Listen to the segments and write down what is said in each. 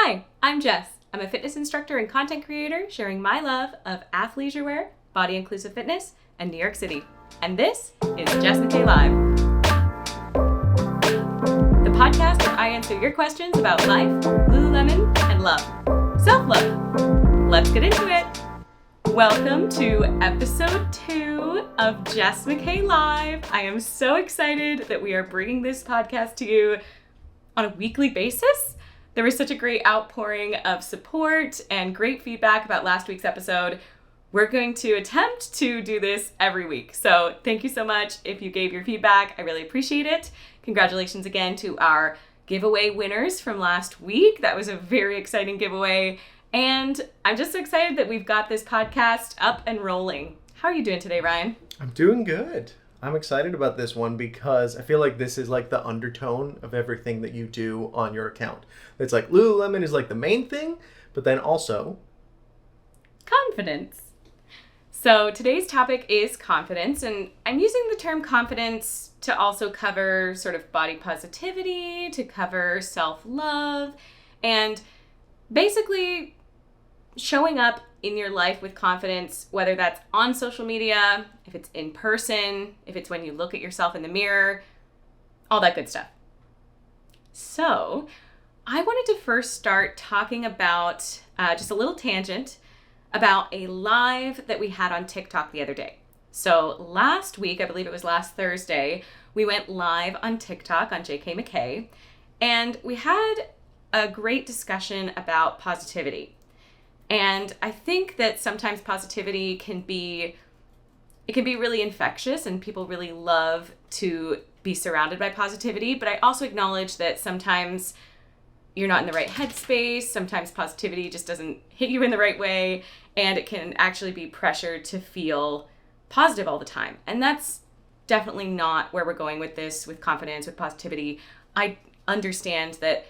Hi, I'm Jess. I'm a fitness instructor and content creator sharing my love of athleisure wear, body inclusive fitness, and New York City. And this is Jess McKay Live, the podcast where I answer your questions about life, Lululemon, and love. Self-love. Let's get into it. Welcome to episode 2 of Jess McKay Live. I am so excited that we are bringing this podcast to you on a weekly basis. There was such a great outpouring of support and great feedback about last week's episode. We're going to attempt to do this every week. So thank you so much if you gave your feedback. I really appreciate it. Congratulations again to our giveaway winners from last week. That was a very exciting giveaway. And I'm just so excited that we've got this podcast up and rolling. How are you doing today, Ryan? I'm doing good. I'm excited about this one because I feel like this is like the undertone of everything that you do on your account. It's like Lululemon is like the main thing, but then also confidence. So today's topic is confidence, and I'm using the term confidence to also cover sort of body positivity, to cover self-love, and basically showing up in your life with confidence, whether that's on social media, if it's in person, if it's when you look at yourself in the mirror, all that good stuff. So I wanted to first start talking about just a little tangent about a live that we had on TikTok the other day. So last week, I believe it was last Thursday, we went live on TikTok on JK McKay, and we had a great discussion about positivity. And I think that sometimes positivity can be really infectious and people really love to be surrounded by positivity. But I also acknowledge that sometimes you're not in the right headspace. Sometimes positivity just doesn't hit you in the right way. And it can actually be pressured to feel positive all the time. And that's definitely not where we're going with this, with confidence, with positivity. I understand that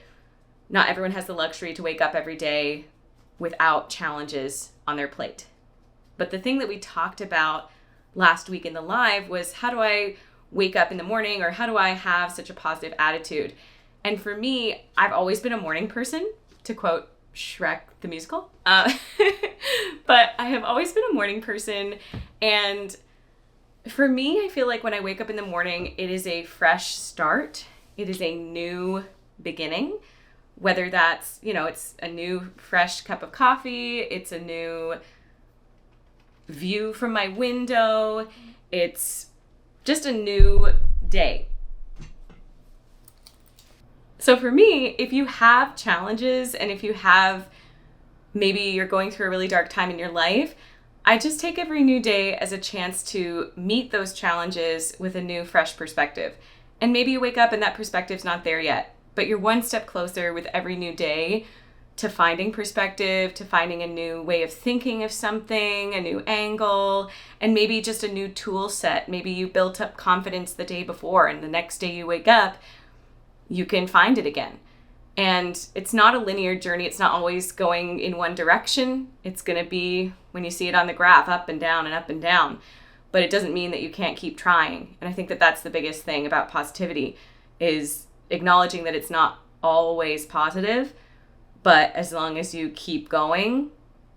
not everyone has the luxury to wake up every day without challenges on their plate. But the thing that we talked about last week in the live was, how do I wake up in the morning, or how do I have such a positive attitude? And for me, I've always been a morning person, to quote Shrek the musical. But I have always been a morning person. And for me, I feel like when I wake up in the morning, it is a fresh start. It is a new beginning. Whether that's, it's a new fresh cup of coffee, it's a new view from my window, it's just a new day. So for me, if you have challenges and if you have, maybe you're going through a really dark time in your life, I just take every new day as a chance to meet those challenges with a new fresh perspective. And maybe you wake up and that perspective's not there yet. But you're one step closer with every new day to finding perspective, to finding a new way of thinking of something, a new angle, and maybe just a new tool set. Maybe you built up confidence the day before, and the next day you wake up, you can find it again. And it's not a linear journey. It's not always going in one direction. It's going to be, when you see it on the graph, up and down and up and down. But it doesn't mean that you can't keep trying. And I think that that's the biggest thing about positivity, is acknowledging that it's not always positive, but as long as you keep going,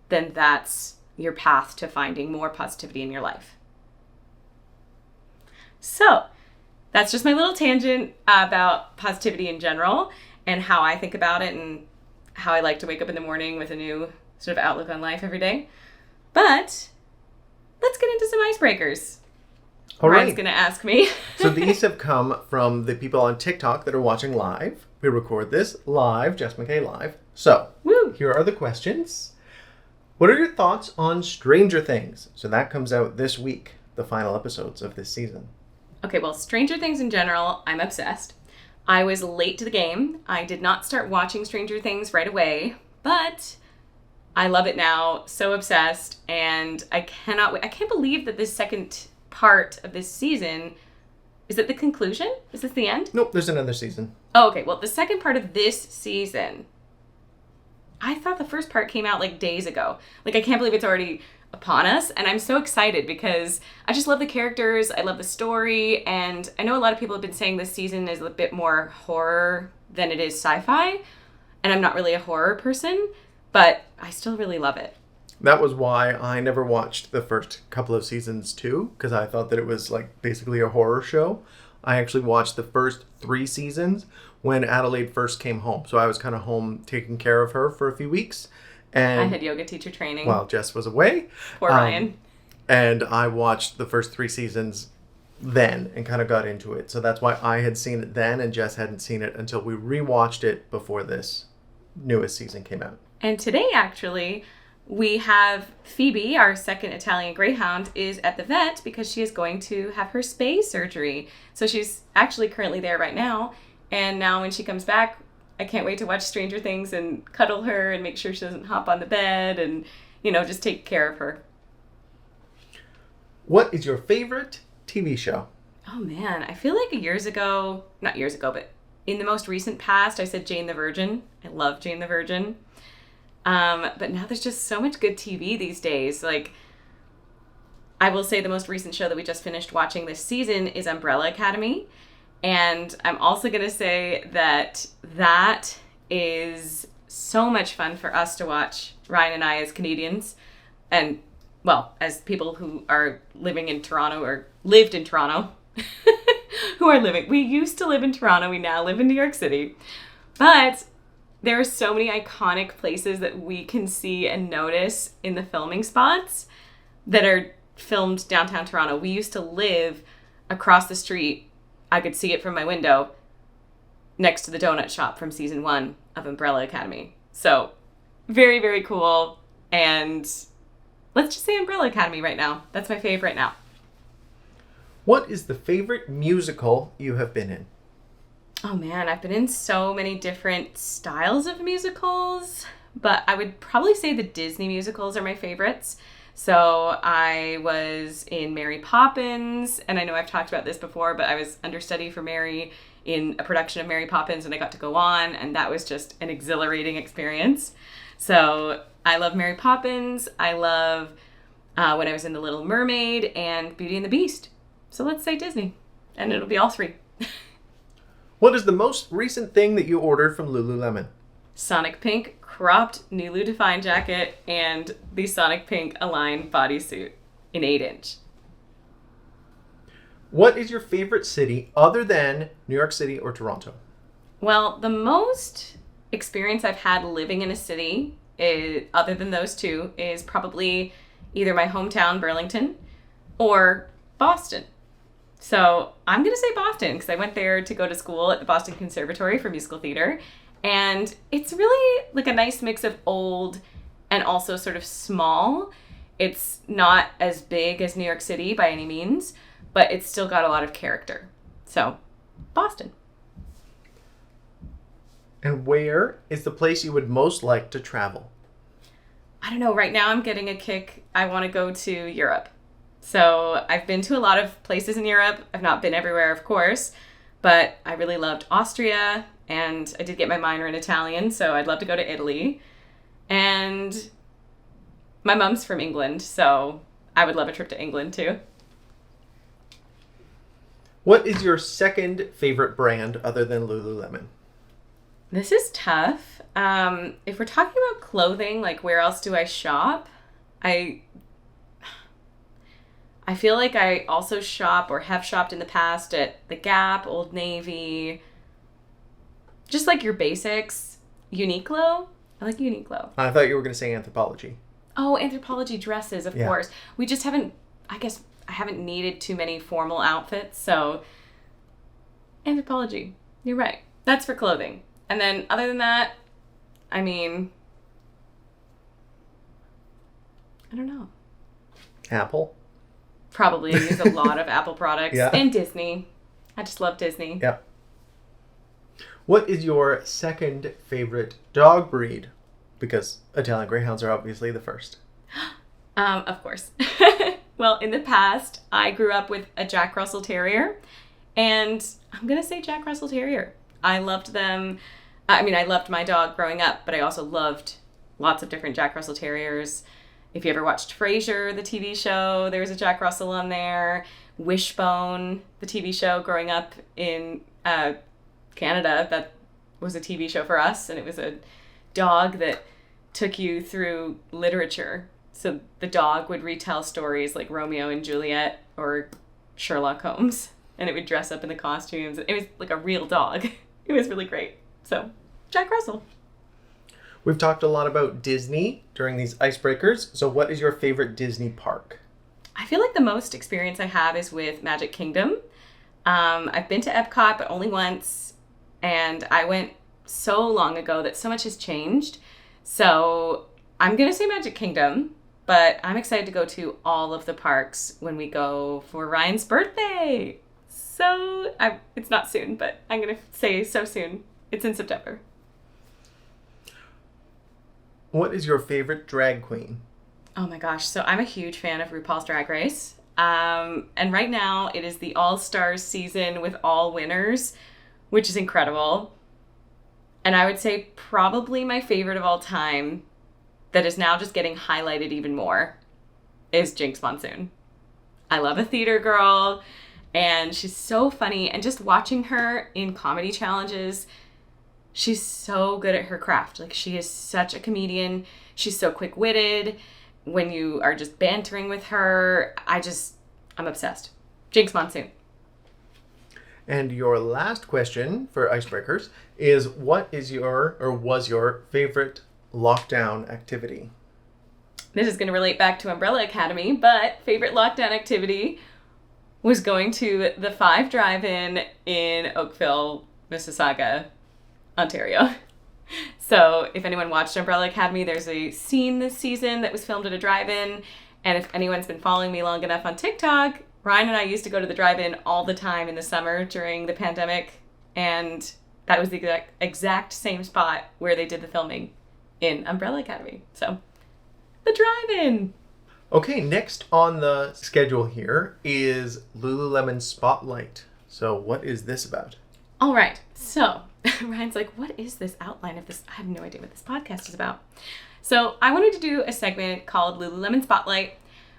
then that's your path to finding more positivity in your life. So that's just my little tangent about positivity in general and how I think about it and how I like to wake up in the morning with a new sort of outlook on life every day. But let's get into some icebreakers. All Ryan's right. going to ask me. So these have come from the people on TikTok that are watching live. We record this live, Jess McKay Live. So, Here are the questions. What are your thoughts on Stranger Things? So that comes out this week, the final episodes of this season. Okay, well, Stranger Things in general, I'm obsessed. I was late to the game. I did not start watching Stranger Things right away, but I love it now. So obsessed, and I cannot wait. I can't believe that this second part of this season, is it the conclusion? Is this the end? Nope, there's another season. Oh, okay. Well, the second part of this season, I thought the first part came out like days ago. Like, I can't believe it's already upon us, and I'm so excited because I just love the characters, I love the story, and I know a lot of people have been saying this season is a bit more horror than it is sci-fi, And I'm not really a horror person, but I still really love it. That was why I never watched the first couple of seasons too, because I thought that it was like basically a horror show. I actually watched the first 3 seasons when Adelaide first came home. So I was kind of home taking care of her for a few weeks. And I had yoga teacher training. While Jess was away. Poor Ryan. And I watched the first 3 seasons then and kind of got into it. So that's why I had seen it then and Jess hadn't seen it until we rewatched it before this newest season came out. And today, actually, we have Phoebe, our second Italian Greyhound, is at the vet because she is going to have her spay surgery. So she's actually currently there right now. And now when she comes back, I can't wait to watch Stranger Things and cuddle her and make sure she doesn't hop on the bed and, just take care of her. What is your favorite TV show? Oh, man. I feel like not years ago, but in the most recent past, I said Jane the Virgin. I love Jane the Virgin. But now there's just so much good TV these days. Like, I will say the most recent show that we just finished watching this season is Umbrella Academy. And I'm also going to say that is so much fun for us to watch, Ryan and I as Canadians. And, well, as people who are living in Toronto or lived in Toronto, we used to live in Toronto, we now live in New York City. But there are so many iconic places that we can see and notice in the filming spots that are filmed downtown Toronto. We used to live across the street. I could see it from my window next to the donut shop from season 1 of Umbrella Academy. So very, very cool. And let's just say Umbrella Academy right now. That's my favorite now. What is the favorite musical you have been in? Oh man, I've been in so many different styles of musicals, but I would probably say the Disney musicals are my favorites. So I was in Mary Poppins, and I know I've talked about this before, but I was understudy for Mary in a production of Mary Poppins, and I got to go on, and that was just an exhilarating experience. So I love Mary Poppins. I love when I was in The Little Mermaid and Beauty and the Beast. So let's say Disney, and it'll be all 3. What is the most recent thing that you ordered from Lululemon? Sonic Pink cropped Nulu Define jacket and the Sonic Pink Align bodysuit in 8-inch. What is your favorite city other than New York City or Toronto? Well, the most experience I've had living in a city, other than those 2, is probably either my hometown, Burlington, or Boston. So I'm going to say Boston because I went there to go to school at the Boston Conservatory for musical theater. And it's really like a nice mix of old and also sort of small. It's not as big as New York City by any means, but it's still got a lot of character. So Boston. And where is the place you would most like to travel? I don't know. Right now I'm getting a kick. I want to go to Europe. So I've been to a lot of places in Europe. I've not been everywhere, of course, but I really loved Austria, and I did get my minor in Italian, so I'd love to go to Italy. And my mom's from England, so I would love a trip to England too. What is your second favorite brand other than Lululemon? This is tough. If we're talking about clothing, like where else do I shop? I feel like I also shop or have shopped in the past at The Gap, Old Navy, just like your basics. Uniqlo. I like Uniqlo. I thought you were going to say Anthropologie. Oh, Anthropologie dresses, of course. We just haven't, I guess I haven't needed too many formal outfits, so Anthropologie. You're right. That's for clothing. And then other than that, I mean, I don't know. Apple. Probably use a lot of Apple products. Yeah. And Disney. I just love Disney. Yep. What is your second favorite dog breed? Because Italian Greyhounds are obviously the first. Of course. Well, in the past, I grew up with a Jack Russell Terrier. And I'm going to say Jack Russell Terrier. I loved them. I mean, I loved my dog growing up, but I also loved lots of different Jack Russell Terriers. If you ever watched Frasier, the TV show, there was a Jack Russell on there. Wishbone, the TV show growing up in Canada, that was a TV show for us, and it was a dog that took you through literature. So the dog would retell stories like Romeo and Juliet or Sherlock Holmes, and it would dress up in the costumes. It was like a real dog. It was really great. So, Jack Russell. We've talked a lot about Disney during these Icebreakers. So what is your favorite Disney park? I feel like the most experience I have is with Magic Kingdom. I've been to Epcot, but only once. And I went so long ago that so much has changed. So I'm going to say Magic Kingdom, but I'm excited to go to all of the parks when we go for Ryan's birthday. So it's not soon, but I'm going to say so soon. It's in September. What is your favorite drag queen? Oh my gosh. So I'm a huge fan of RuPaul's Drag Race. And right now it is the All-Stars season with all winners, which is incredible. And I would say probably my favorite of all time that is now just getting highlighted even more is Jinx Monsoon. I love a theater girl, and she's so funny. And just watching her in comedy challenges, she's so good at her craft. Like, she is such a comedian. She's so quick-witted. When you are just bantering with her, I'm obsessed. Jinx Monsoon. And your last question for Icebreakers is, what is was your favorite lockdown activity? This is going to relate back to Umbrella Academy, but favorite lockdown activity was going to the Five Drive-In in Oakville, Mississauga, Ontario. So if anyone watched Umbrella Academy, there's a scene this season that was filmed at a drive-in. And if anyone's been following me long enough on TikTok, Ryan and I used to go to the drive-in all the time in the summer during the pandemic. And that was the exact same spot where they did the filming in Umbrella Academy. So, the drive-in. Okay, next on the schedule here is Lululemon Spotlight. So what is this about? All right. So, Ryan's like, what is this outline of this? I have no idea what this podcast is about. So, I wanted to do a segment called Lululemon Spotlight,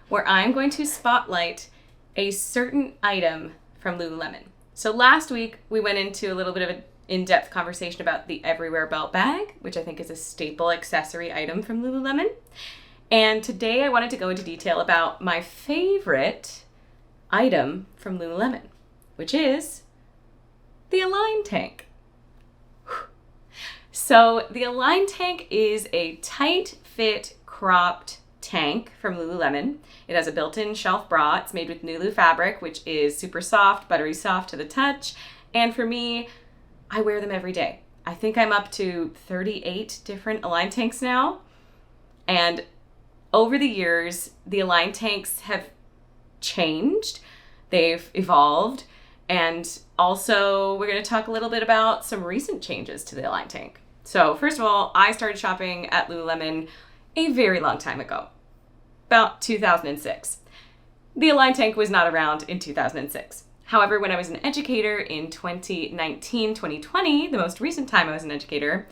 where I'm going to spotlight a certain item from Lululemon. So last week, we went into a little bit of an in-depth conversation about the Everywhere Belt Bag, which I think is a staple accessory item from Lululemon. And today I wanted to go into detail about my favorite item from Lululemon, which is the Align Tank. So the Align Tank is a tight fit cropped tank from Lululemon. It has a built-in shelf bra. It's made with Nulu fabric, which is super soft, buttery soft to the touch. And for me, I wear them every day. I think I'm up to 38 different Align Tanks now. And over the years, the Align Tanks have changed. They've evolved. And also, we're going to talk a little bit about some recent changes to the Align Tank. So first of all, I started shopping at Lululemon a very long time ago, about 2006. The Align Tank was not around in 2006. However, when I was an educator in 2019, 2020, the most recent time I was an educator,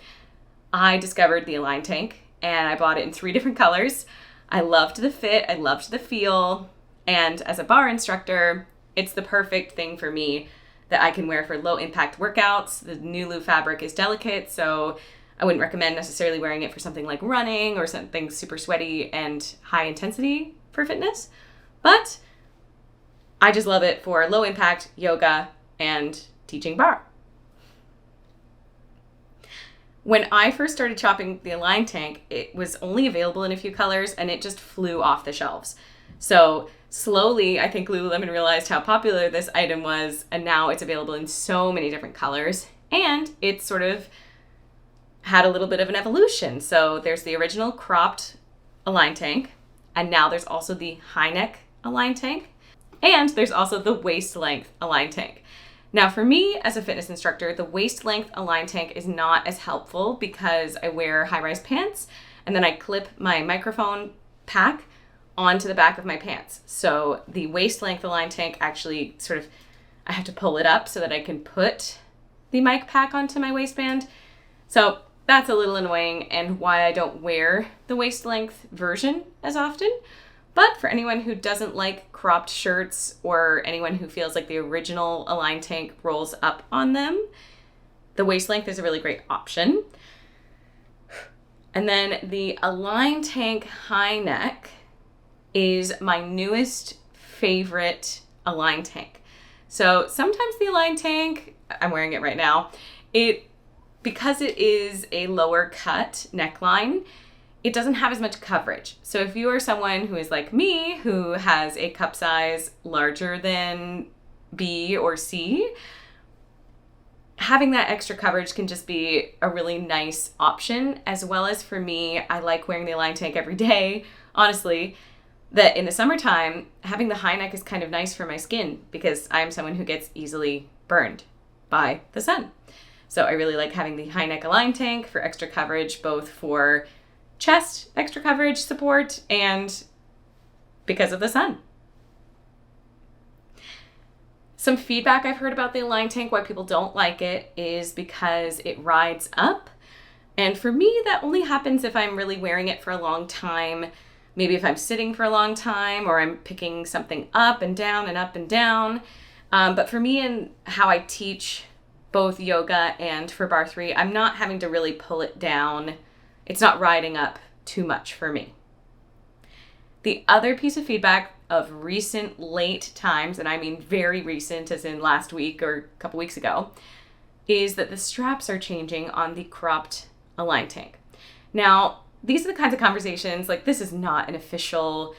I discovered the Align Tank, and I bought it in 3 different colors. I loved the fit, I loved the feel, and as a bar instructor, it's the perfect thing for me that I can wear for low impact workouts. The Nulu fabric is delicate, so I wouldn't recommend necessarily wearing it for something like running or something super sweaty and high intensity for fitness. But I just love it for low impact yoga and teaching bar. When I first started shopping the Align Tank, it was only available in a few colors and it just flew off the shelves. So slowly, I think Lululemon realized how popular this item was, and now it's available in so many different colors. And it's sort of had a little bit of an evolution. So there's the original cropped Align Tank, and now there's also the high neck Align Tank, and there's also the waist length Align Tank. Now for me as a fitness instructor, the waist length Align Tank is not as helpful because I wear high-rise pants and then I clip my microphone pack onto the back of my pants. So the waist length Align Tank actually I have to pull it up so that I can put the mic pack onto my waistband. So that's a little annoying and why I don't wear the waist length version as often. But for anyone who doesn't like cropped shirts or anyone who feels like the original Align Tank rolls up on them, the waist length is a really great option. And then the Align Tank high neck is my newest favorite Align Tank. So sometimes the Align Tank, I'm wearing it right now, because it is a lower cut neckline, it doesn't have as much coverage. So if you are someone who is like me, who has a cup size larger than B or C, having that extra coverage can just be a really nice option, as well as for me, I like wearing the Align Tank every day, honestly, that in the summertime, having the high neck is kind of nice for my skin because I'm someone who gets easily burned by the sun. So I really like having the high neck Align Tank for extra coverage, both for chest extra coverage support and because of the sun. Some feedback I've heard about the Align Tank, why people don't like it, is because it rides up. And for me, that only happens if I'm really wearing it for a long time. Maybe if I'm sitting for a long time or I'm picking something up and down and up and down. But for me and how I teach both yoga and for Bar 3, I'm not having to really pull it down. It's not riding up too much for me. The other piece of feedback of recent late times, and I mean very recent as in last week or a couple weeks ago, is that the straps are changing on the cropped Align Tank. Now, these are the kinds of conversations, like this is not an official,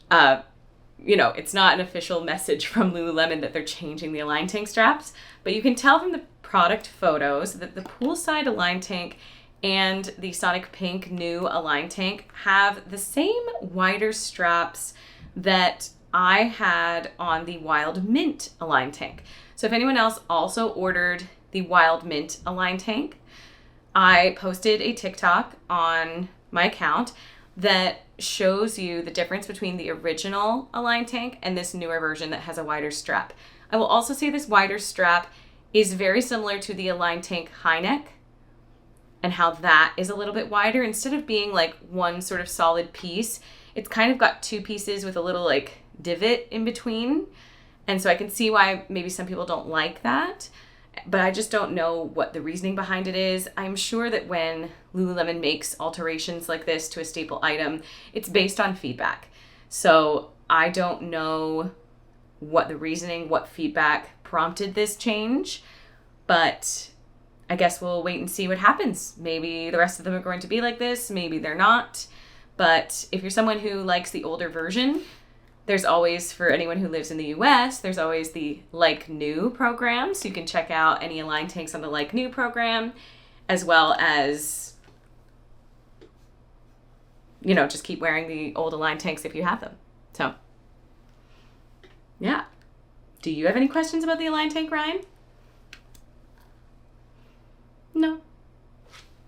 it's not an official message from Lululemon that they're changing the Align Tank straps, but you can tell from the product photos that the poolside Align Tank and the Sonic Pink new Align Tank have the same wider straps that I had on the Wild Mint Align Tank. So if anyone else also ordered the Wild Mint Align Tank, I posted a TikTok on my account that shows you the difference between the original Align Tank and this newer version that has a wider strap. I will also say this wider strap is very similar to the Align Tank high neck and how that is a little bit wider. Instead of being like one sort of solid piece, it's kind of got two pieces with a little like divot in between. And so I can see why maybe some people don't like that, but I just don't know what the reasoning behind it is. I'm sure that when Lululemon makes alterations like this to a staple item, it's based on feedback. So I don't know what the reasoning, what feedback prompted this change, but I guess we'll wait and see what happens. Maybe the rest of them are going to be like this, maybe they're not. But if you're someone who likes the older version, there's always, for anyone who lives in the US, there's always the Like New program. So you can check out any Align Tanks on the Like New program, as well as, just keep wearing the old Align Tanks if you have them. So, yeah. Do you have any questions about the Align Tank, Ryan?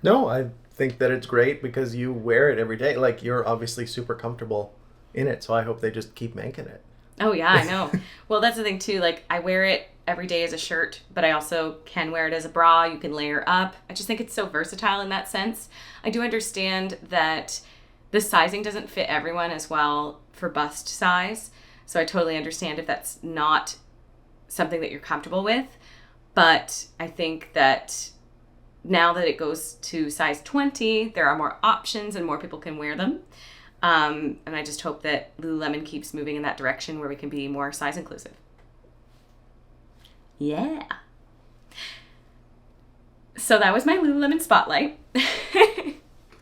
No, I think that it's great because you wear it every day. Like, you're obviously super comfortable in it, so I hope they just keep making it. Oh, yeah, I know. Well, that's the thing, too. Like, I wear it every day as a shirt, but I also can wear it as a bra. You can layer up. I just think it's so versatile in that sense. I do understand that the sizing doesn't fit everyone as well for bust size, so I totally understand if that's not something that you're comfortable with. But I think that now that it goes to size 20, there are more options and more people can wear them. And I just hope that Lululemon keeps moving in that direction where we can be more size inclusive. Yeah. So that was my Lululemon Spotlight.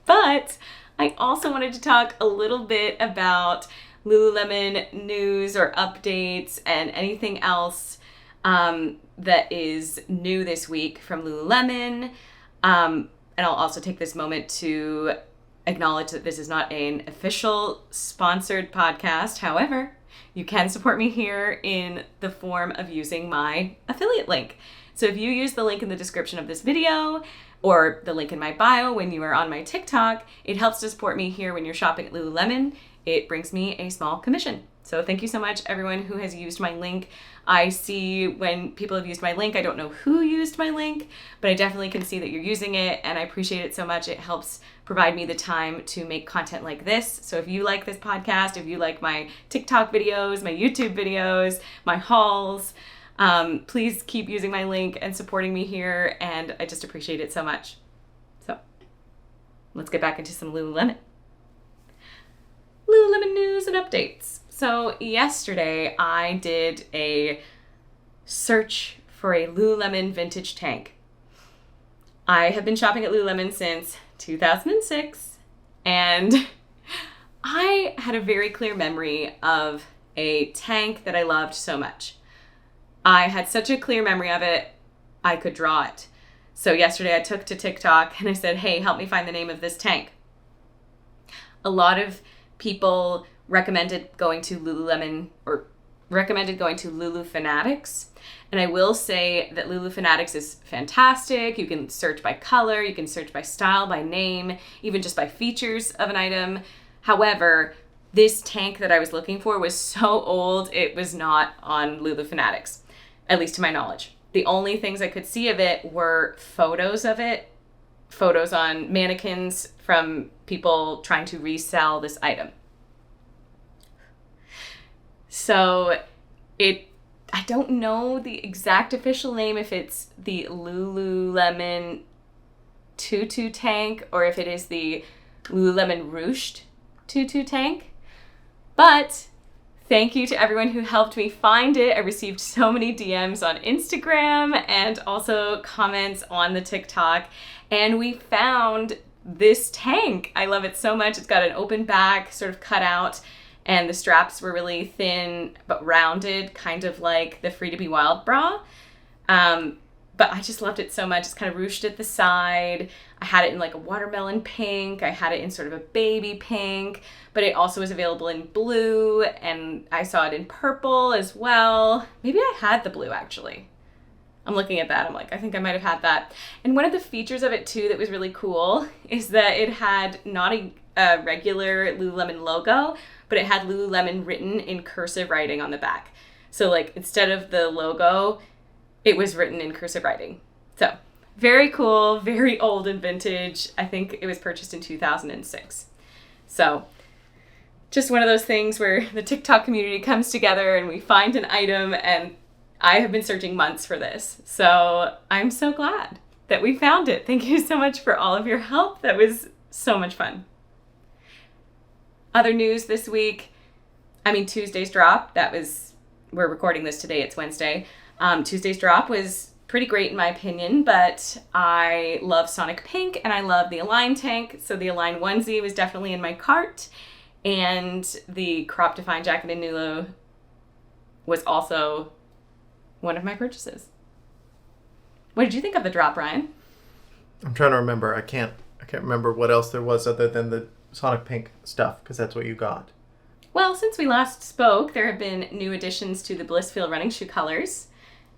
But I also wanted to talk a little bit about Lululemon news or updates and anything else that is new this week from Lululemon. And I'll also take this moment to acknowledge that this is not an official sponsored podcast. However, you can support me here in the form of using my affiliate link. So if you use the link in the description of this video or the link in my bio when you are on my TikTok, it helps to support me here when you're shopping at Lululemon. It brings me a small commission. So thank you so much, everyone who has used my link. I see when people have used my link, I don't know who used my link, but I definitely can see that you're using it, and I appreciate it so much. It helps provide me the time to make content like this. So if you like this podcast, if you like my TikTok videos, my YouTube videos, my hauls, Please keep using my link and supporting me here, and I just appreciate it so much. So let's get back into some Lululemon. Lululemon news and updates. So yesterday I did a search for a Lululemon vintage tank. I have been shopping at Lululemon since 2006, and I had a very clear memory of a tank that I loved so much. I had such a clear memory of it, I could draw it. So yesterday I took to TikTok and I said, hey, help me find the name of this tank. A lot of people recommended going to Lululemon or recommended going to Lulu Fanatics. And I will say that Lulu Fanatics is fantastic. You can search by color, you can search by style, by name, even just by features of an item. However, this tank that I was looking for was so old, it was not on Lulu Fanatics, at least to my knowledge. The only things I could see of it were photos of it, photos on mannequins from people trying to resell this item. So I don't know the exact official name, if it's the Lululemon Tutu tank or if it is the Lululemon Ruched Tutu tank. But thank you to everyone who helped me find it. I received so many DMs on Instagram and also comments on the TikTok, and we found this tank. I love it so much. It's got an open back, sort of cut out, and the straps were really thin but rounded, kind of like the Free to Be Wild bra. But I just loved it so much. It's kind of ruched at the side. I had it in like a watermelon pink. I had it in sort of a baby pink, but it also was available in blue, and I saw it in purple as well. Maybe I had the blue actually. I'm looking at that. I'm like, I think I might have had that. And one of the features of it too that was really cool is that it had not a regular Lululemon logo, but it had Lululemon written in cursive writing on the back. So like instead of the logo, it was written in cursive writing. So very cool, very old and vintage. I think it was purchased in 2006. So just one of those things where the TikTok community comes together and we find an item, and I have been searching months for this. So I'm so glad that we found it. Thank you so much for all of your help. That was so much fun. Other news this week, Tuesday's drop, we're recording this today, it's Wednesday. Tuesday's drop was pretty great in my opinion, but I love Sonic Pink and I love the Align tank, so the Align onesie was definitely in my cart, and the crop defined jacket in Nulu was also one of my purchases. What did you think of the drop, Ryan? I'm trying to remember. I can't remember what else there was other than the Sonic Pink stuff, because that's what you got. Well, since we last spoke, there have been new additions to the Blissful running shoe colors,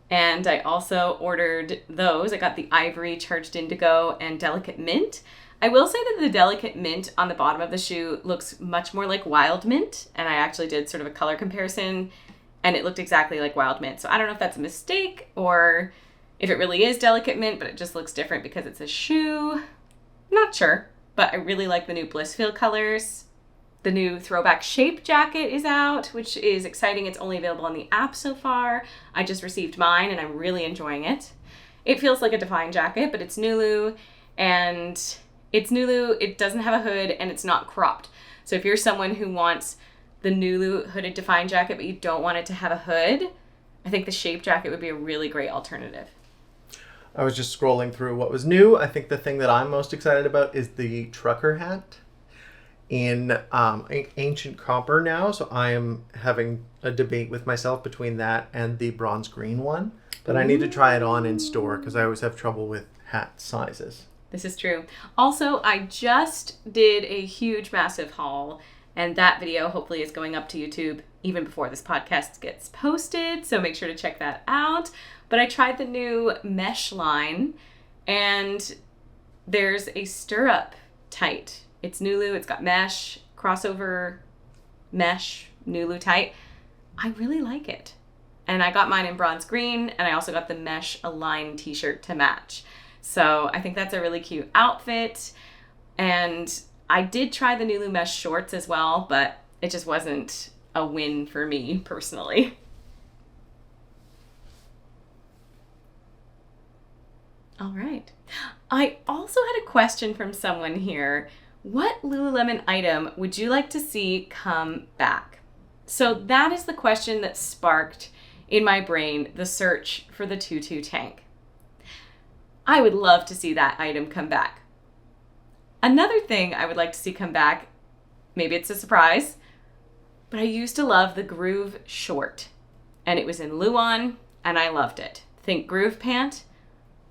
and I also ordered those. I got the Ivory, Charged Indigo, and Delicate Mint. I will say that the Delicate Mint on the bottom of the shoe looks much more like Wild Mint, and I actually did sort of a color comparison, and it looked exactly like Wild Mint. So I don't know if that's a mistake or if it really is Delicate Mint, but it just looks different because it's a shoe. Not sure, but I really like the new Blissful colors. The new Throwback shape jacket is out, which is exciting. It's only available on the app so far. I just received mine and I'm really enjoying it. It feels like a Define jacket, but it's Nulu, and it's Nulu. It doesn't have a hood and it's not cropped. So if you're someone who wants the Nulu hooded Define jacket, but you don't want it to have a hood, I think the shape jacket would be a really great alternative. I was just scrolling through what was new. I think the thing that I'm most excited about is the trucker hat in ancient copper now. So I am having a debate with myself between that and the bronze green one. But I need to try it on in store because I always have trouble with hat sizes. This is true. Also, I just did a huge, massive haul, and that video hopefully is going up to YouTube even before this podcast gets posted. So make sure to check that out. But I tried the new mesh line, and there's a stirrup tight. It's Nulu, it's got mesh, crossover mesh, Nulu tight. I really like it. And I got mine in bronze green, and I also got the mesh Align t-shirt to match. So I think that's a really cute outfit. And I did try the Nulu mesh shorts as well, but it just wasn't a win for me personally. All right. I also had a question from someone here. What Lululemon item would you like to see come back? So that is the question that sparked in my brain the search for the tutu tank. I would love to see that item come back. Another thing I would like to see come back, maybe it's a surprise, but I used to love the Groove short. And it was in Luon, and I loved it. Think Groove pant,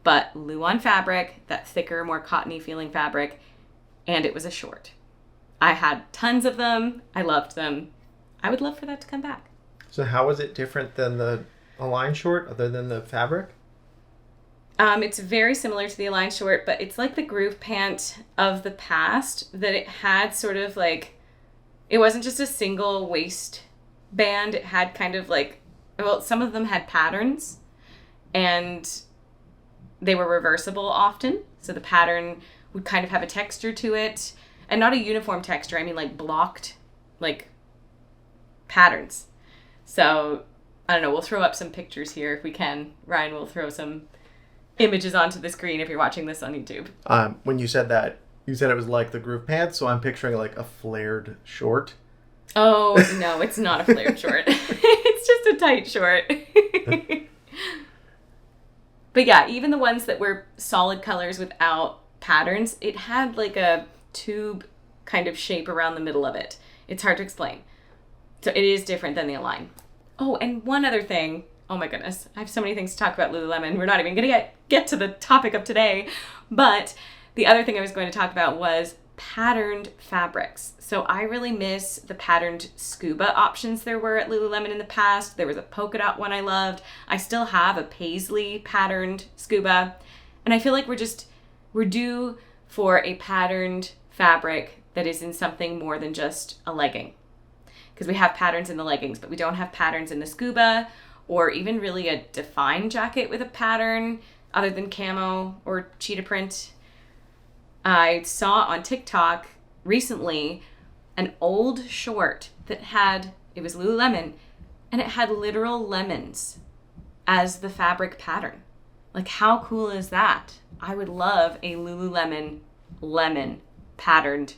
but Luon fabric, that thicker, more cottony feeling fabric, and it was a short. I had tons of them. I loved them. I would love for that to come back. So how is it different than the Align short other than the fabric? It's very similar to the Align short, but it's like the Groove pant of the past, that it had sort of like, it wasn't just a single waistband. It had kind of like, well, some of them had patterns, and they were reversible often. So the pattern would kind of have a texture to it, and not a uniform texture. I mean like blocked, like patterns. So I don't know, we'll throw up some pictures here if we can. Ryan will throw some images onto the screen if you're watching this on YouTube. When you said that, you said it was like the Groove pants, so I'm picturing like a flared short. Oh, no, it's not a flared short. It's just a tight short. But yeah, even the ones that were solid colors without patterns, it had like a tube kind of shape around the middle of it. It's hard to explain. So it is different than the Align. Oh, and one other thing. Oh my goodness. I have so many things to talk about Lululemon. We're not even going to get to the topic of today. But the other thing I was going to talk about was patterned fabrics. So I really miss the patterned scuba options there were at Lululemon in the past. There was a polka dot one I loved. I still have a paisley patterned scuba. And I feel like we're due for a patterned fabric that is in something more than just a legging. Because we have patterns in the leggings, but we don't have patterns in the scuba, or even really a defined jacket with a pattern other than camo or cheetah print. I saw on TikTok recently an old short that it was Lululemon, and it had literal lemons as the fabric pattern. Like, how cool is that? I would love a Lululemon lemon patterned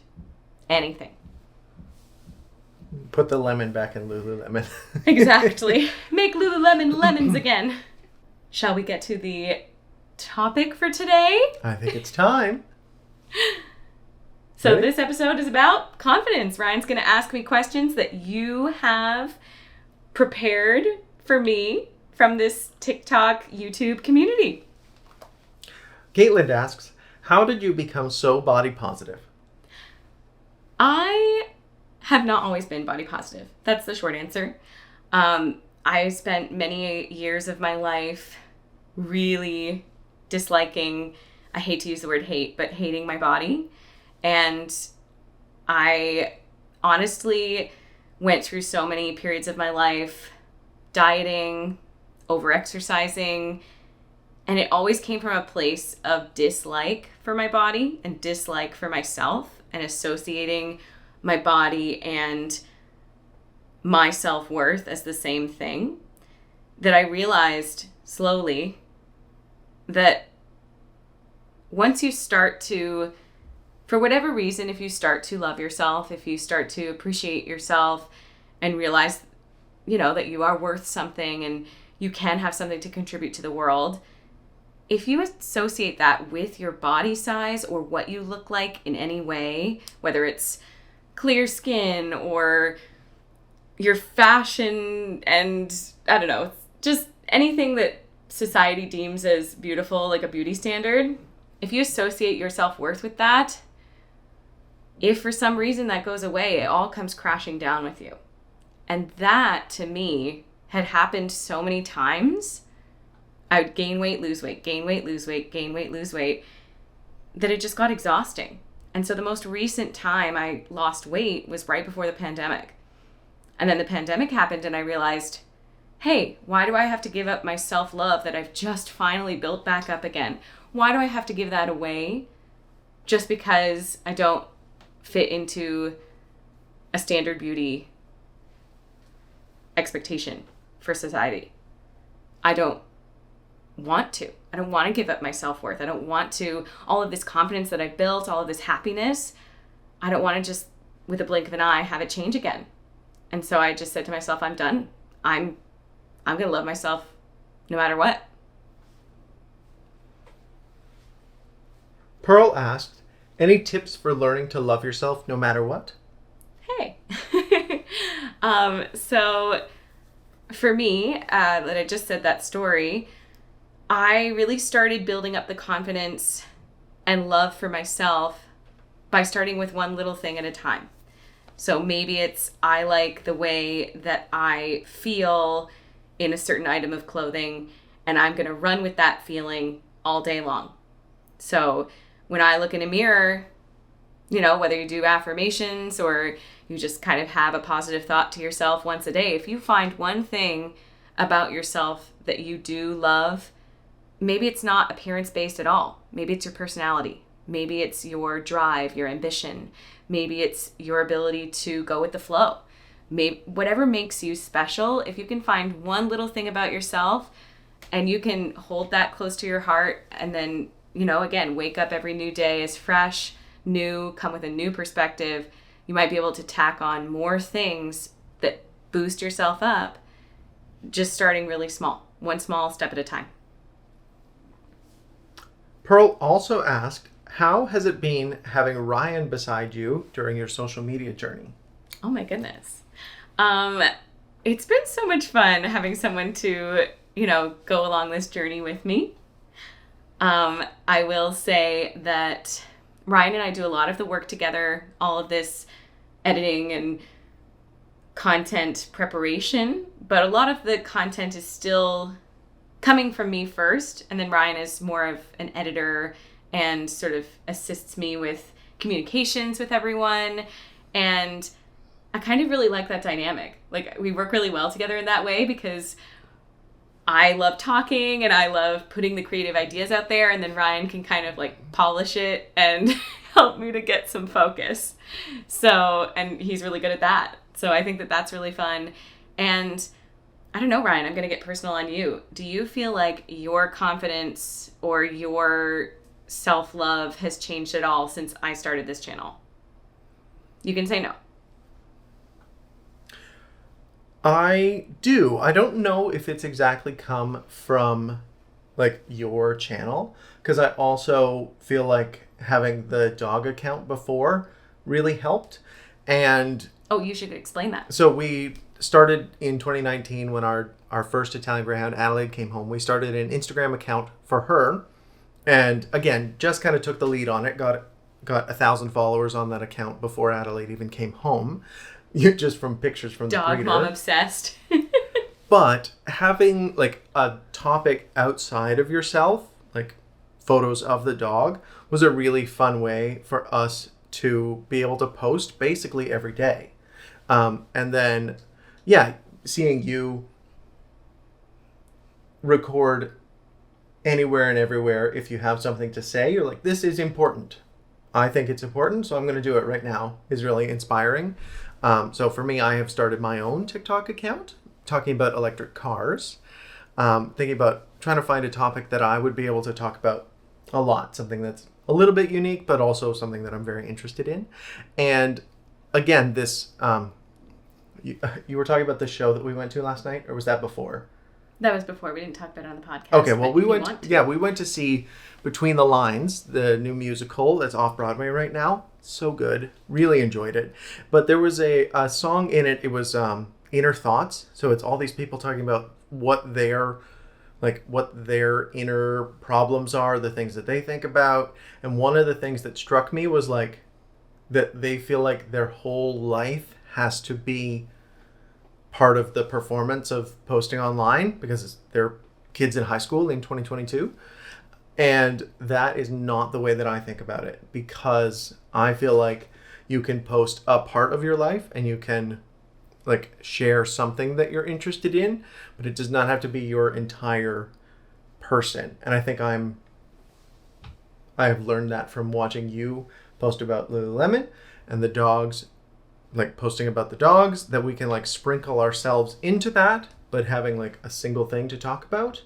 anything. Put the lemon back in Lululemon. Exactly. Make Lululemon lemons again. Shall we get to the topic for today? I think it's time. So this episode is about confidence. Ryan's going to ask me questions that you have prepared for me from this TikTok, YouTube community. Caitlin asks, how did you become so body positive? I have not always been body positive. That's the short answer. I spent many years of my life really disliking, I hate to use the word hate, but hating my body. And I honestly went through so many periods of my life dieting, over-exercising, and it always came from a place of dislike for my body and dislike for myself, and associating my body and my self-worth as the same thing, that I realized slowly that once you start to, for whatever reason, if you start to love yourself, if you start to appreciate yourself and realize, that you are worth something and you can have something to contribute to the world, if you associate that with your body size or what you look like in any way, whether it's clear skin or your fashion and, I don't know, just anything that society deems as beautiful, like a beauty standard, if you associate your self-worth with that, if for some reason that goes away, it all comes crashing down with you. And that, to me, had happened so many times. I would gain weight, lose weight, gain weight, lose weight, gain weight, lose weight, that it just got exhausting. And so the most recent time I lost weight was right before the pandemic. And then the pandemic happened and I realized, hey, why do I have to give up my self-love that I've just finally built back up again? Why do I have to give that away just because I don't fit into a standard beauty expectation for society? I don't want to. I don't want to give up my self-worth. I don't want to, all of this confidence that I've built, all of this happiness, I don't want to just, with a blink of an eye, have it change again. And so I just said to myself, I'm done. I'm going to love myself no matter what. Pearl asked, any tips for learning to love yourself no matter what? Hey. So for me, that I just said that story, I really started building up the confidence and love for myself by starting with one little thing at a time. So maybe it's, I like the way that I feel in a certain item of clothing, and I'm going to run with that feeling all day long. So when I look in a mirror, you know, whether you do affirmations or you just kind of have a positive thought to yourself once a day, if you find one thing about yourself that you do love, maybe it's not appearance-based at all. Maybe it's your personality. Maybe it's your drive, your ambition. Maybe it's your ability to go with the flow. Maybe whatever makes you special, if you can find one little thing about yourself and you can hold that close to your heart and then, you know, again, wake up every new day as fresh, new, come with a new perspective, you might be able to tack on more things that boost yourself up, just starting really small, one small step at a time. Pearl also asked, how has it been having Ryan beside you during your social media journey? Oh my goodness. It's been so much fun having someone to, you know, go along this journey with me. I will say that Ryan and I do a lot of the work together, all of this editing and content preparation, but a lot of the content is still coming from me first, and then Ryan is more of an editor and sort of assists me with communications with everyone, and I kind of really like that dynamic. Like, we work really well together in that way because I love talking and I love putting the creative ideas out there, and then Ryan can kind of like polish it and help me to get some focus. So, and he's really good at that. So I think that that's really fun. And I don't know, Ryan, I'm going to get personal on you. Do you feel like your confidence or your self-love has changed at all since I started this channel? You can say no. I do. I don't know if it's exactly come from like your channel, because I also feel like having the dog account before really helped. And oh, you should explain that. So we started in 2019 when our first Italian Greyhound, Adelaide, came home. We started an Instagram account for her. And again, just kind of took the lead on it. Got 1,000 followers on that account before Adelaide even came home. Just from pictures from the breeder. Dog mom obsessed. But having like a topic outside of yourself, like photos of the dog, was a really fun way for us to be able to post basically every day. And then, yeah, seeing you record anywhere and everywhere, if you have something to say, you're like, this is important. I think it's important, so I'm going to do it right now, is really inspiring. So for me, I have started my own TikTok account talking about electric cars, thinking about trying to find a topic that I would be able to talk about a lot, something that's a little bit unique, but also something that I'm very interested in. And again, this, you were talking about the show that we went to last night, or was that before? That was before. We didn't talk about it on the podcast. Okay, well, we went to see Between the Lines, the new musical that's off Broadway right now. So good. Really enjoyed it. But there was a song in it. It was Inner Thoughts. So it's all these people talking about what their inner problems are, the things that they think about. And one of the things that struck me was like that they feel like their whole life has to be part of the performance of posting online because they're kids in high school in 2022. And that is not the way that I think about it, because I feel like you can post a part of your life and you can like share something that you're interested in, but it does not have to be your entire person. And I think I have learned that from watching you post about Lululemon and the dogs, like posting about the dogs, that we can like sprinkle ourselves into that, but having like a single thing to talk about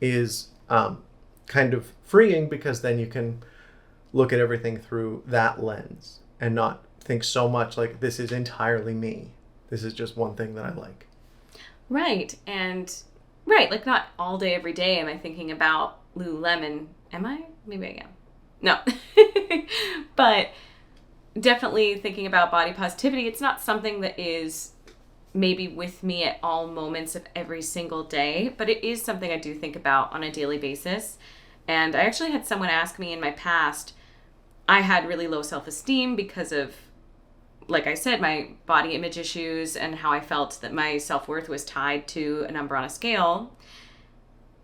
is kind of freeing, because then you can look at everything through that lens and not think so much like this is entirely me. This is just one thing that I like. Right. And right, like not all day, every day am I thinking about Lululemon. Am I? Maybe I am. No. But definitely thinking about body positivity. It's not something that is maybe with me at all moments of every single day, but it is something I do think about on a daily basis. And I actually had someone ask me in my past, I had really low self-esteem because of, like I said, my body image issues and how I felt that my self-worth was tied to a number on a scale.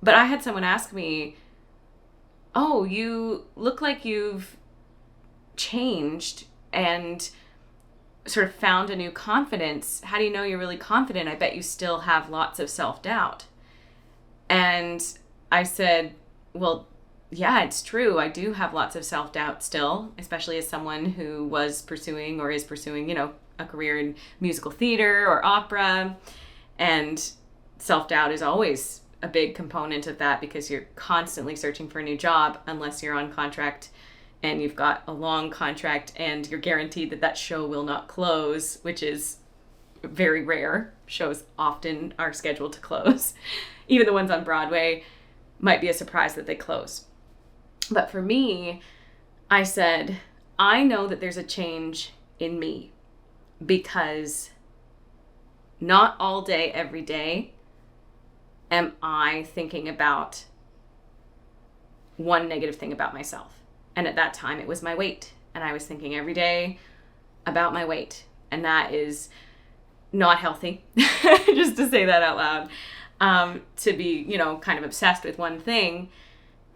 But I had someone ask me, oh, you look like you've changed and sort of found a new confidence. How do you know you're really confident? I bet you still have lots of self-doubt. And I said, well, yeah, it's true. I do have lots of self-doubt still, especially as someone who was pursuing or is pursuing, a career in musical theater or opera. And self-doubt is always a big component of that because you're constantly searching for a new job unless you're on contract and you've got a long contract and you're guaranteed that show will not close, which is very rare. Shows often are scheduled to close. Even the ones on Broadway might be a surprise that they close. But for me, I said, I know that there's a change in me because not all day, every day, am I thinking about one negative thing about myself. And at that time, it was my weight. And I was thinking every day about my weight. And that is not healthy, just to say that out loud, to be, kind of obsessed with one thing.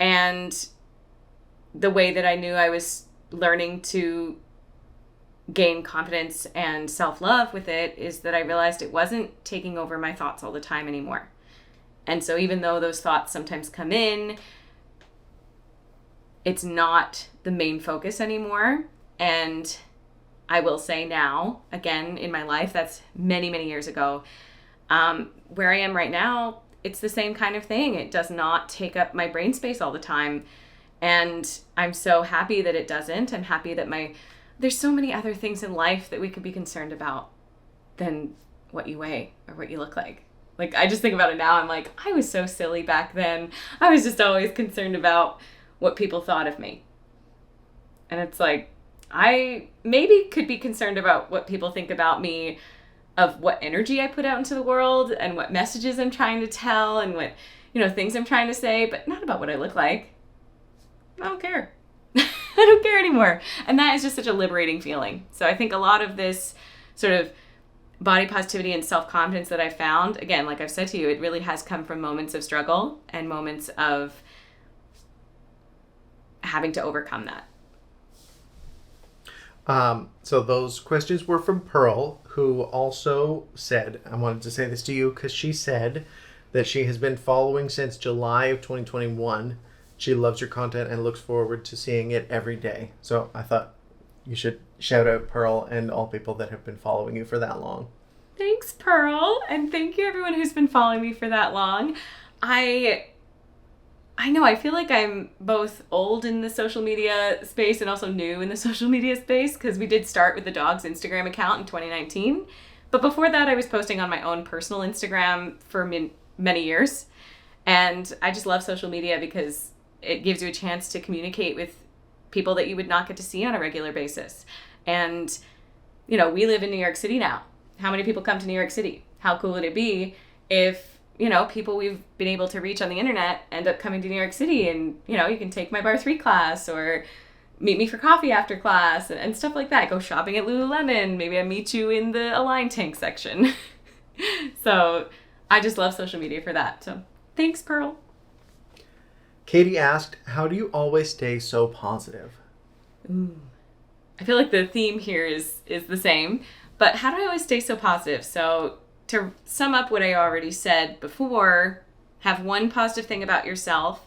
And the way that I knew I was learning to gain confidence and self-love with it is that I realized it wasn't taking over my thoughts all the time anymore. And so even though those thoughts sometimes come in, it's not the main focus anymore. And I will say now, again, in my life, that's many, many years ago, where I am right now, it's the same kind of thing. It does not take up my brain space all the time. And I'm so happy that it doesn't. I'm happy that there's so many other things in life that we could be concerned about than what you weigh or what you look like. Like, I just think about it now. I'm like, I was so silly back then. I was just always concerned about what people thought of me. And it's like, I maybe could be concerned about what people think about me, of what energy I put out into the world and what messages I'm trying to tell and what, things I'm trying to say, but not about what I look like. I don't care. I don't care anymore. And that is just such a liberating feeling. So I think a lot of this sort of body positivity and self-confidence that I found, again, like I've said to you, it really has come from moments of struggle and moments of having to overcome that. So those questions were from Pearl, who also said, I wanted to say this to you because she said that she has been following since July of 2021. She loves your content and looks forward to seeing it every day. So I thought you should shout out Pearl and all people that have been following you for that long. Thanks, Pearl. And thank you everyone who's been following me for that long. I know, I feel like I'm both old in the social media space and also new in the social media space because we did start with the dog's Instagram account in 2019. But before that, I was posting on my own personal Instagram for many years. And I just love social media because it gives you a chance to communicate with people that you would not get to see on a regular basis. And, we live in New York City now. How many people come to New York City? How cool would it be if, people we've been able to reach on the internet end up coming to New York City and, you can take my Bar 3 class or meet me for coffee after class and stuff like that. Go shopping at Lululemon. Maybe I meet you in the Align Tank section. So I just love social media for that. So thanks, Pearl. Katie asked, how do you always stay so positive? Ooh. I feel like the theme here is the same, but how do I always stay so positive? So to sum up what I already said before, have one positive thing about yourself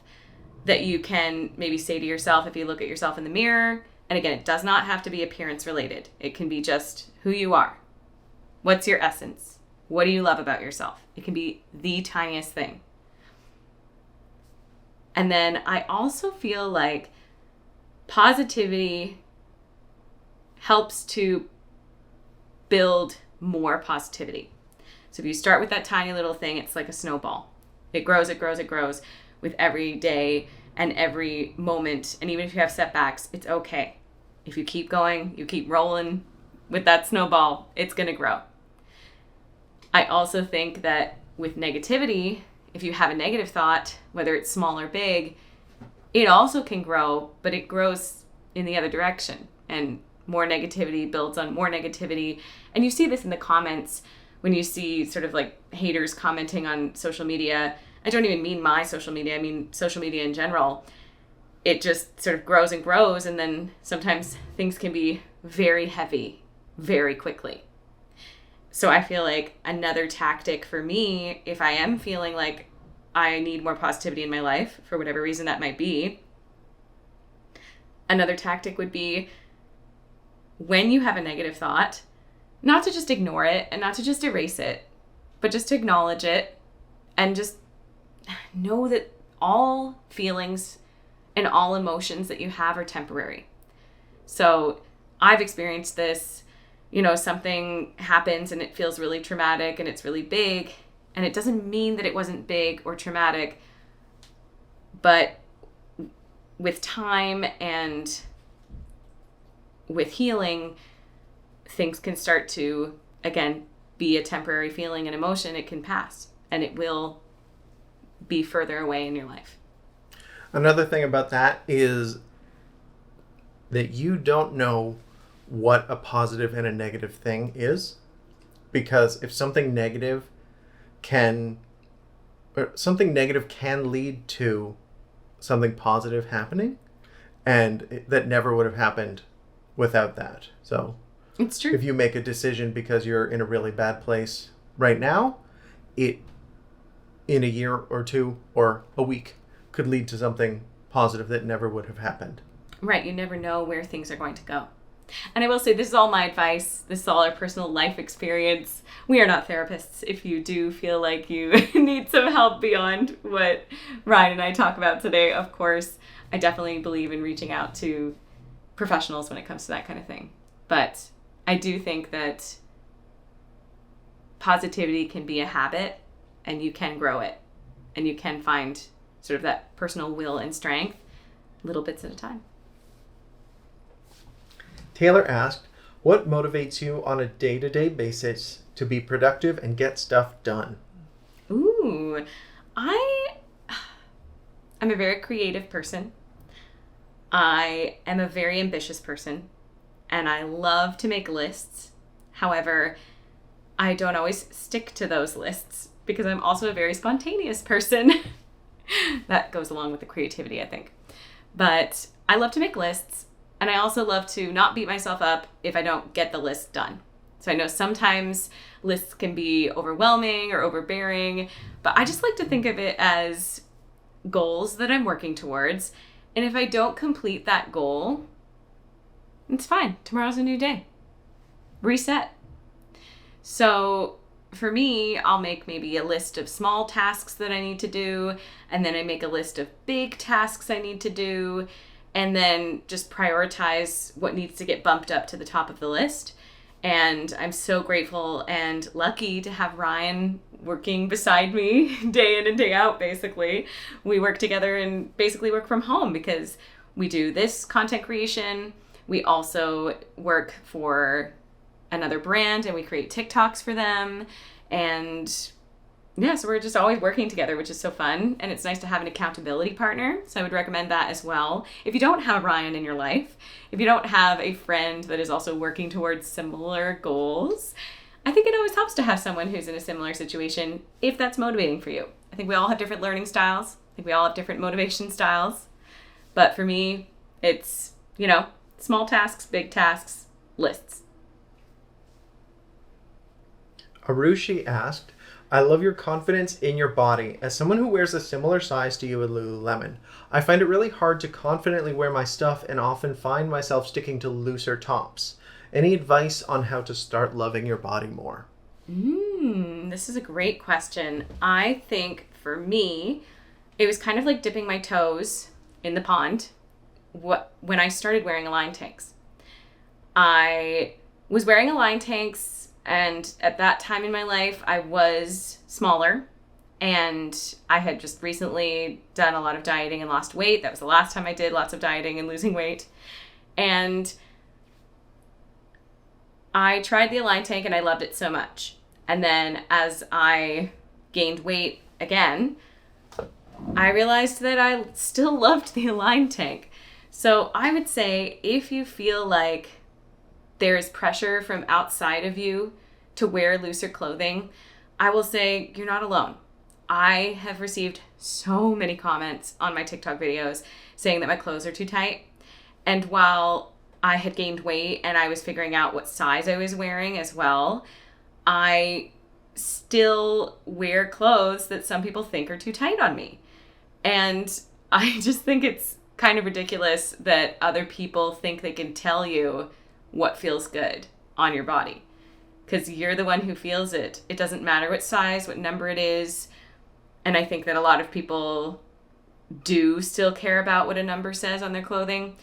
that you can maybe say to yourself if you look at yourself in the mirror. And again, it does not have to be appearance related. It can be just who you are. What's your essence? What do you love about yourself? It can be the tiniest thing. And then I also feel like positivity helps to build more positivity. So if you start with that tiny little thing, it's like a snowball. It grows, it grows, it grows with every day and every moment. And even if you have setbacks, it's okay. If you keep going, you keep rolling with that snowball, it's going to grow. I also think that with negativity, if you have a negative thought, whether it's small or big, it also can grow, but it grows in the other direction. And more negativity builds on more negativity. And you see this in the comments when you see sort of like haters commenting on social media. I don't even mean my social media. I mean social media in general. It just sort of grows and grows. And then sometimes things can be very heavy very quickly. So I feel like another tactic for me, if I am feeling like I need more positivity in my life, for whatever reason that might be, another tactic would be when you have a negative thought, not to just ignore it and not to just erase it, but just to acknowledge it and just know that all feelings and all emotions that you have are temporary. So I've experienced this, something happens and it feels really traumatic and it's really big, and it doesn't mean that it wasn't big or traumatic, but with time and with healing, things can start to, again, be a temporary feeling and emotion. It can pass and it will be further away in your life. Another thing about that is that you don't know what a positive and a negative thing is, because if something negative can lead to something positive happening, and that never would have happened without that. So it's true. If you make a decision because you're in a really bad place right now, it in a year or two or a week could lead to something positive that never would have happened. Right. You never know where things are going to go. And I will say, this is all my advice. This is all our personal life experience. We are not therapists. If you do feel like you need some help beyond what Ryan and I talk about today, of course, I definitely believe in reaching out to professionals when it comes to that kind of thing. But I do think that positivity can be a habit, and you can grow it, and you can find sort of that personal will and strength little bits at a time. Taylor asked, what motivates you on a day-to-day basis to be productive and get stuff done? Ooh, I'm a very creative person. I am a very ambitious person, and I love to make lists. However, I don't always stick to those lists because I'm also a very spontaneous person. That goes along with the creativity, I think. But I love to make lists. And I also love to not beat myself up if I don't get the list done. So I know sometimes lists can be overwhelming or overbearing, but I just like to think of it as goals that I'm working towards. And if I don't complete that goal, it's fine. Tomorrow's a new day. Reset. So for me, I'll make maybe a list of small tasks that I need to do, and then I make a list of big tasks I need to do, and then just prioritize what needs to get bumped up to the top of the list. And I'm so grateful and lucky to have Ryan working beside me day in and day out, basically. We work together and basically work from home because we do this content creation. We also work for another brand and we create TikToks for them. And yeah, so we're just always working together, which is so fun. And it's nice to have an accountability partner. So I would recommend that as well. If you don't have Ryan in your life, if you don't have a friend that is also working towards similar goals, I think it always helps to have someone who's in a similar situation if that's motivating for you. I think we all have different learning styles. I think we all have different motivation styles. But for me, it's, small tasks, big tasks, lists. Arushi asked, I love your confidence in your body. As someone who wears a similar size to you at Lululemon, I find it really hard to confidently wear my stuff and often find myself sticking to looser tops. Any advice on how to start loving your body more? This is a great question. I think for me, it was kind of like dipping my toes in the pond when I started wearing Align tanks. I was wearing Align tanks, and at that time in my life, I was smaller, and I had just recently done a lot of dieting and lost weight. That was the last time I did lots of dieting and losing weight. And I tried the Align tank, and I loved it so much. And then as I gained weight again, I realized that I still loved the Align tank. So I would say if you feel like there is pressure from outside of you to wear looser clothing, I will say you're not alone. I have received so many comments on my TikTok videos saying that my clothes are too tight. And while I had gained weight and I was figuring out what size I was wearing as well, I still wear clothes that some people think are too tight on me. And I just think it's kind of ridiculous that other people think they can tell you what feels good on your body, because you're the one who feels it. It doesn't matter what size, what number it is. And I think that a lot of people do still care about what a number says on their clothing,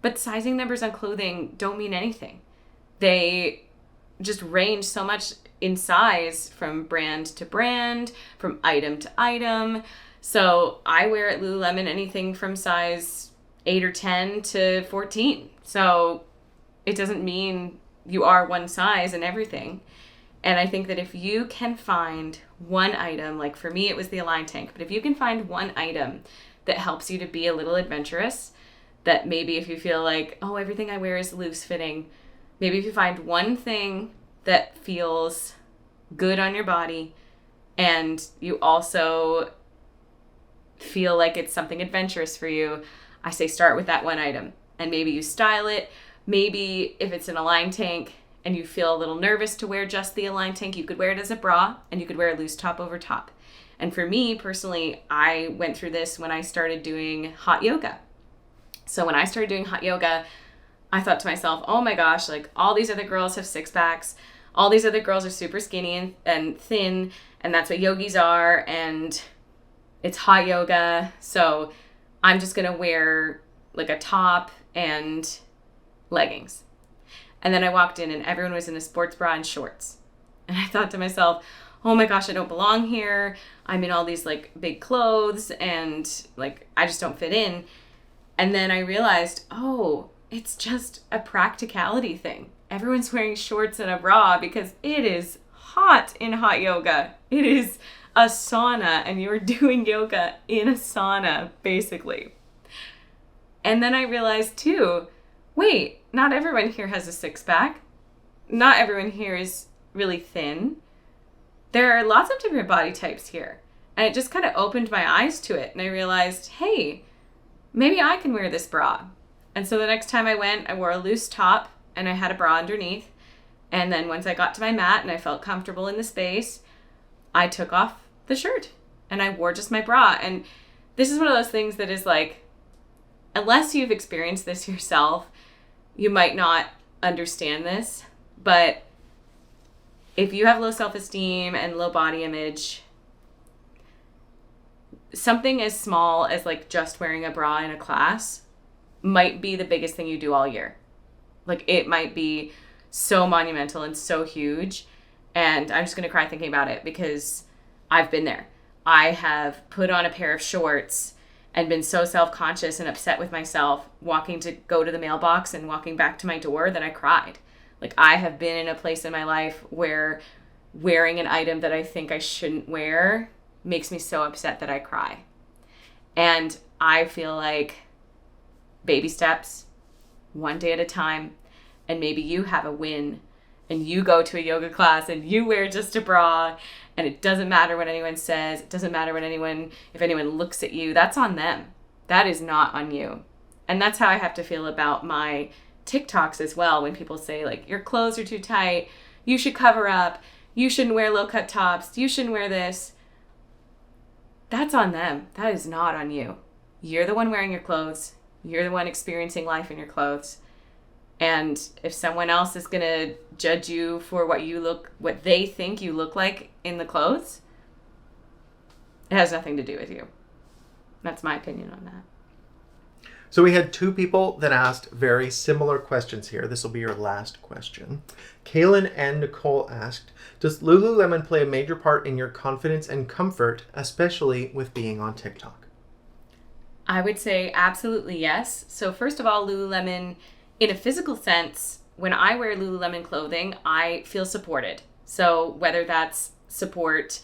but sizing numbers on clothing don't mean anything. They just range so much in size from brand to brand, from item to item. So I wear at Lululemon anything from size 8 or 10 to 14. So it doesn't mean you are one size and everything. And I think that if you can find one item, like for me, it was the Align tank, but if you can find one item that helps you to be a little adventurous, that maybe if you feel like, oh, everything I wear is loose fitting, maybe if you find one thing that feels good on your body and you also feel like it's something adventurous for you, I say start with that one item. And maybe you style it. Maybe if it's an Align tank and you feel a little nervous to wear just the Align tank, you could wear it as a bra and you could wear a loose top over top. And for me personally, I went through this when I started doing hot yoga. So when I started doing hot yoga, I thought to myself, oh my gosh, like all these other girls have six packs. All these other girls are super skinny and thin, and that's what yogis are, and it's hot yoga. So I'm just going to wear like a top and leggings. And then I walked in and everyone was in a sports bra and shorts. And I thought to myself, oh my gosh, I don't belong here. I'm in all these like big clothes and like I just don't fit in. And then I realized, oh, it's just a practicality thing. Everyone's wearing shorts and a bra because it is hot in hot yoga. It is a sauna and you're doing yoga in a sauna, basically. And then I realized too, wait, not everyone here has a six-pack. Not everyone here is really thin. There are lots of different body types here. And it just kind of opened my eyes to it. And I realized, hey, maybe I can wear this bra. And so the next time I went, I wore a loose top and I had a bra underneath. And then once I got to my mat and I felt comfortable in the space, I took off the shirt and I wore just my bra. And this is one of those things that is like, unless you've experienced this yourself, you might not understand this. But if you have low self-esteem and low body image, something as small as like just wearing a bra in a class might be the biggest thing you do all year. Like it might be so monumental and so huge. And I'm just going to cry thinking about it because I've been there. I have put on a pair of shorts and been so self-conscious and upset with myself walking to go to the mailbox and walking back to my door that I cried. Like I have been in a place in my life where wearing an item that I think I shouldn't wear makes me so upset that I cry. And I feel like baby steps, one day at a time, and maybe you have a win and you go to a yoga class and you wear just a bra and it doesn't matter what anyone says. It doesn't matter if anyone looks at you. That's on them. That is not on you. And that's how I have to feel about my TikToks as well. When people say like, your clothes are too tight, you should cover up, you shouldn't wear low cut tops, you shouldn't wear this. That's on them. That is not on you. You're the one wearing your clothes. You're the one experiencing life in your clothes. And if someone else is going to judge you for what they think you look like in the clothes, it has nothing to do with you. That's my opinion on that. So we had two people that asked very similar questions here. This will be your last question. Kaylin and Nicole asked, does Lululemon play a major part in your confidence and comfort, especially with being on TikTok? I would say absolutely yes. So first of all, Lululemon, in a physical sense, when I wear Lululemon clothing, I feel supported. So whether that's support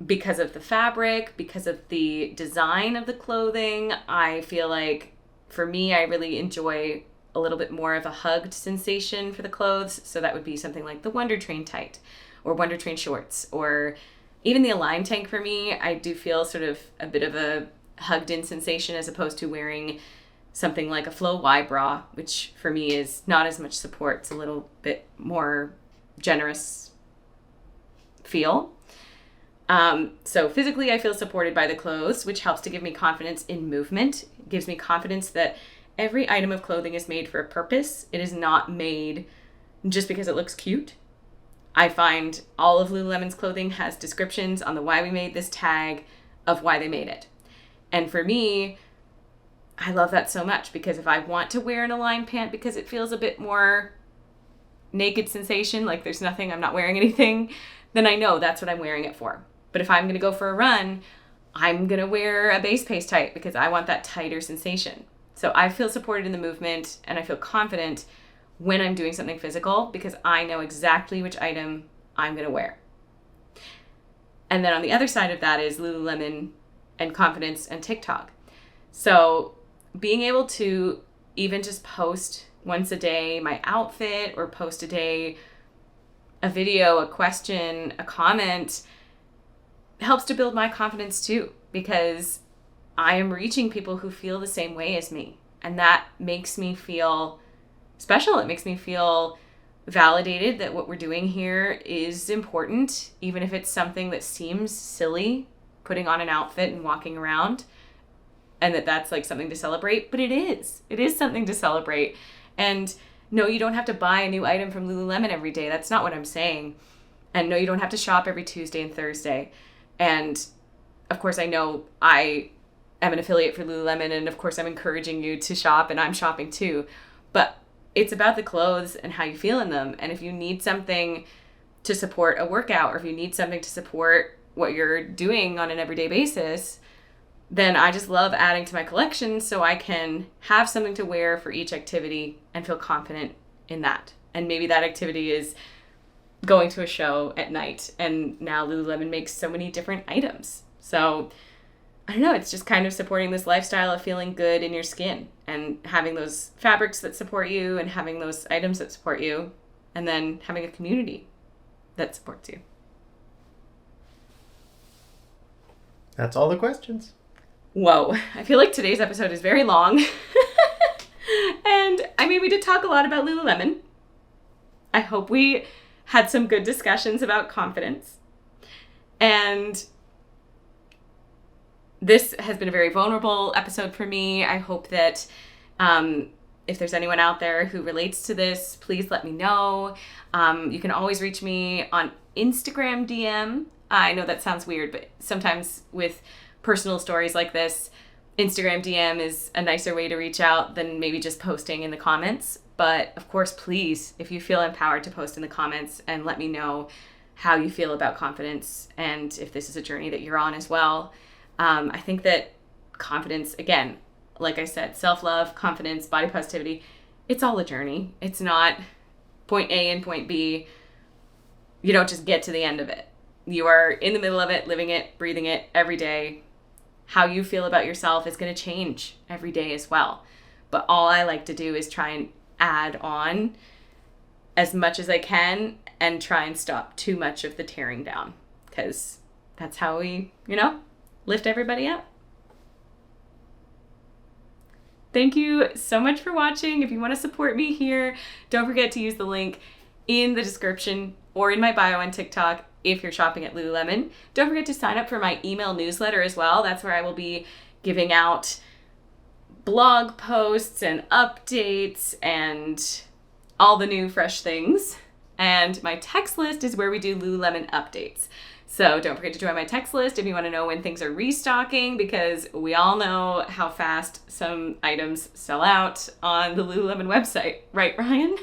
because of the fabric, because of the design of the clothing, I feel like for me, I really enjoy a little bit more of a hugged sensation for the clothes. So that would be something like the Wonder Train tight or Wonder Train shorts, or even the Align tank for me. I do feel sort of a bit of a hugged in sensation as opposed to wearing something like a Flow Y bra, which for me is not as much support. It's a little bit more generous feel. So physically, I feel supported by the clothes, which helps to give me confidence in movement. It gives me confidence that every item of clothing is made for a purpose. It is not made just because it looks cute. I find all of Lululemon's clothing has descriptions on the why we made this tag of why they made it. And for me, I love that so much, because if I want to wear an Align pant because it feels a bit more naked sensation, like there's nothing, I'm not wearing anything, then I know that's what I'm wearing it for. But if I'm going to go for a run, I'm going to wear a base pace tight because I want that tighter sensation. So I feel supported in the movement, and I feel confident when I'm doing something physical because I know exactly which item I'm going to wear. And then on the other side of that is Lululemon and confidence and TikTok. So being able to even just post once a day my outfit, or post a day a video, a question, a comment, helps to build my confidence too, because I am reaching people who feel the same way as me. And that makes me feel special. It makes me feel validated that what we're doing here is important, even if it's something that seems silly, putting on an outfit and walking around, and that's like something to celebrate. But it is something to celebrate. And no, you don't have to buy a new item from Lululemon every day. That's not what I'm saying. And no, you don't have to shop every Tuesday and Thursday. And of course, I know I am an affiliate for Lululemon, and of course I'm encouraging you to shop, and I'm shopping too. But it's about the clothes and how you feel in them. And if you need something to support a workout, or if you need something to support what you're doing on an everyday basis, then I just love adding to my collection so I can have something to wear for each activity and feel confident in that. And maybe that activity is going to a show at night, and now Lululemon makes so many different items. So I don't know, it's just kind of supporting this lifestyle of feeling good in your skin and having those fabrics that support you and having those items that support you, and then having a community that supports you. That's all the questions. Whoa, I feel like today's episode is very long. And I mean, we did talk a lot about Lululemon. I hope we had some good discussions about confidence. And this has been a very vulnerable episode for me. I hope that if there's anyone out there who relates to this, please let me know. You can always reach me on Instagram DM. I know that sounds weird, but sometimes with personal stories like this, Instagram DM is a nicer way to reach out than maybe just posting in the comments. But of course, please, if you feel empowered, to post in the comments and let me know how you feel about confidence and if this is a journey that you're on as well. I think that confidence, again, like I said, self-love, confidence, body positivity, it's all a journey. It's not point A and point B. You don't just get to the end of it. You are in the middle of it, living it, breathing it every day. How you feel about yourself is going to change every day as well. But all I like to do is try and add on as much as I can and try and stop too much of the tearing down, because that's how we, lift everybody up. Thank you so much for watching. If you want to support me here, don't forget to use the link in the description or in my bio on TikTok if you're shopping at Lululemon. Don't forget to sign up for my email newsletter as well. That's where I will be giving out blog posts and updates and all the new fresh things. And my text list is where we do Lululemon updates. So don't forget to join my text list if you want to know when things are restocking, because we all know how fast some items sell out on the Lululemon website. Right, Ryan?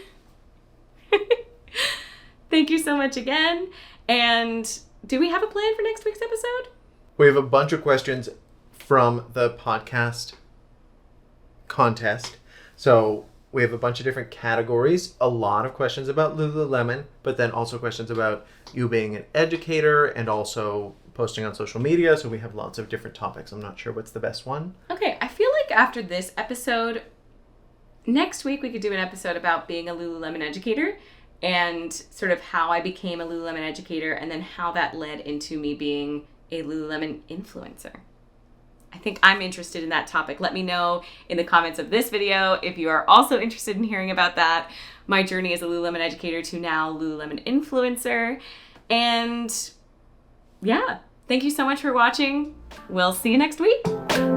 Thank you so much again. And do we have a plan for next week's episode? We have a bunch of questions from the podcast contest. So we have a bunch of different categories, a lot of questions about Lululemon, but then also questions about you being an educator and also posting on social media. So we have lots of different topics. I'm not sure what's the best one. Okay, I feel like after this episode, next week we could do an episode about being a Lululemon educator and sort of how I became a Lululemon educator and then how that led into me being a Lululemon influencer. I think I'm interested in that topic. Let me know in the comments of this video if you are also interested in hearing about that. My journey as a Lululemon educator to now Lululemon influencer. And yeah, thank you so much for watching. We'll see you next week.